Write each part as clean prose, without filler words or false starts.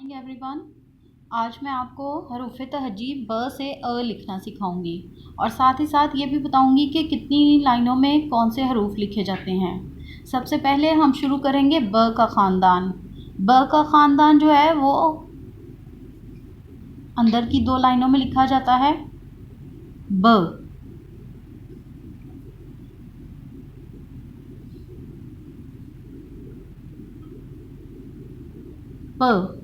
Everyone, आज मैं आपको हरूफ तहजी ब से अ लिखना सिखाऊंगी और साथ ही साथ ये भी बताऊंगी कि कितनी लाइनों में कौन से हरूफ लिखे जाते हैं। सबसे पहले हम शुरू करेंगे ब का ख़ानदान। ब का ख़ानदान जो है वो अंदर की दो लाइनों में लिखा जाता है ब। प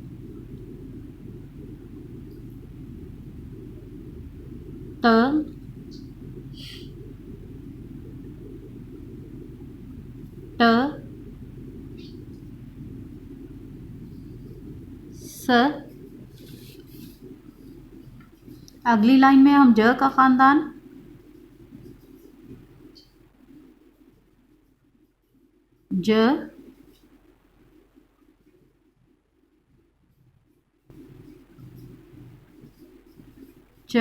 त ट स। अगली लाइन में हम ज का ख़ानदान ज च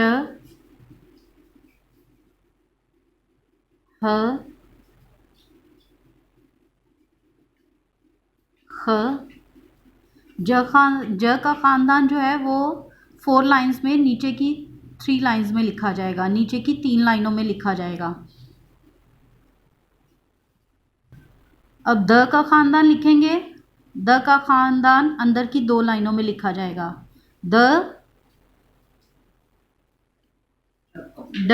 ह ख। ज का ख़ानदान जो है वो 4 लाइंस में नीचे की 3 लाइंस में लिखा जाएगा, नीचे की 3 लाइनों में लिखा जाएगा। अब द का ख़ानदान लिखेंगे। द का ख़ानदान अंदर की 2 लाइनों में लिखा जाएगा। द ड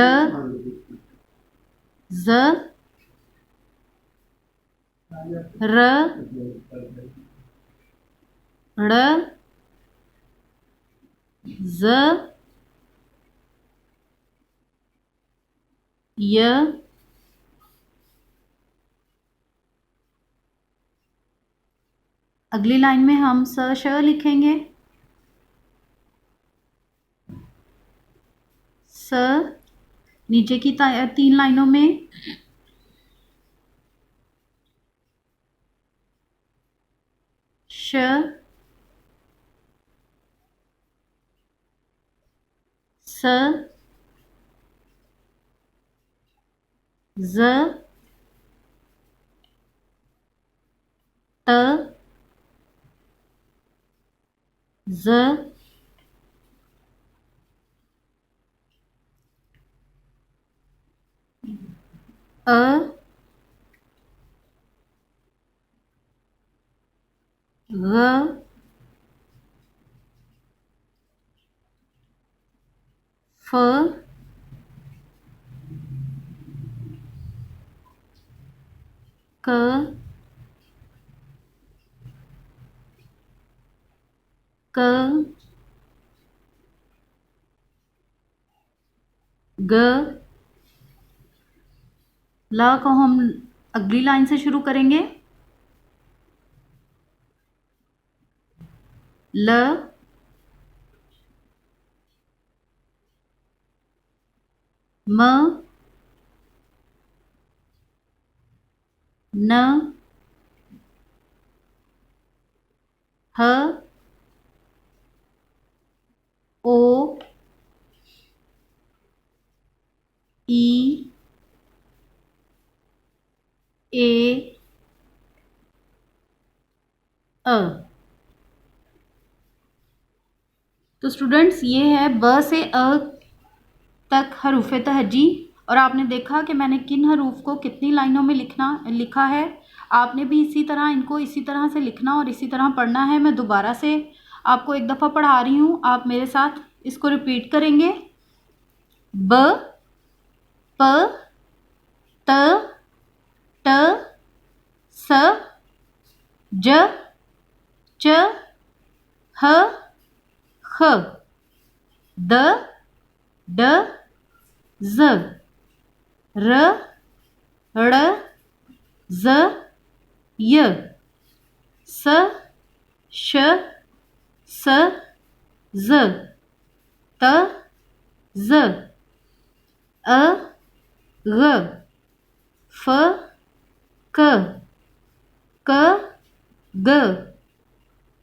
ज र ड़ ज य अगली लाइन में हम स श लिखेंगे। स नीचे की 3 लाइनों में श स ज त ज अ ग फ क क ग। ला को हम अगली लाइन से शुरू करेंगे। ल म न ह ओ ई ए अ। तो स्टूडेंट्स ये है ब से अ तक हरूफ तहजी और आपने देखा कि मैंने किन हरूफ को कितनी लाइनों में लिखा है। आपने भी इसी तरह इनको इसी तरह से लिखना और इसी तरह पढ़ना है। मैं दोबारा से आपको एक दफ़ा पढ़ा रही हूँ, आप मेरे साथ इसको रिपीट करेंगे। ब प त ट स ज च ह ख द ड ज र ड़ ज य स श स ज त ज अ ग फ क क ग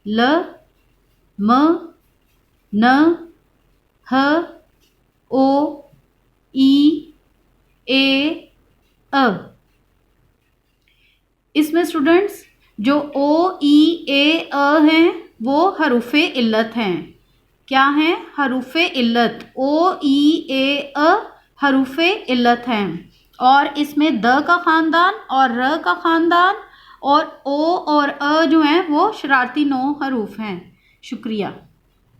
ल म न ह ओ ई ए अ। इसमें स्टूडेंट्स जो ओ ई ए अ हैं वो हरूफ इल्लत हैं। क्या हैं? हरूफ इल्लत, ओ ई ए अ हरूफ इल्लत हैं। और इसमें द का ख़ानदान और र का ख़ानदान और ओ और अ जो हैं वो शरारती 9 हरूफ हैं। शुक्रिया।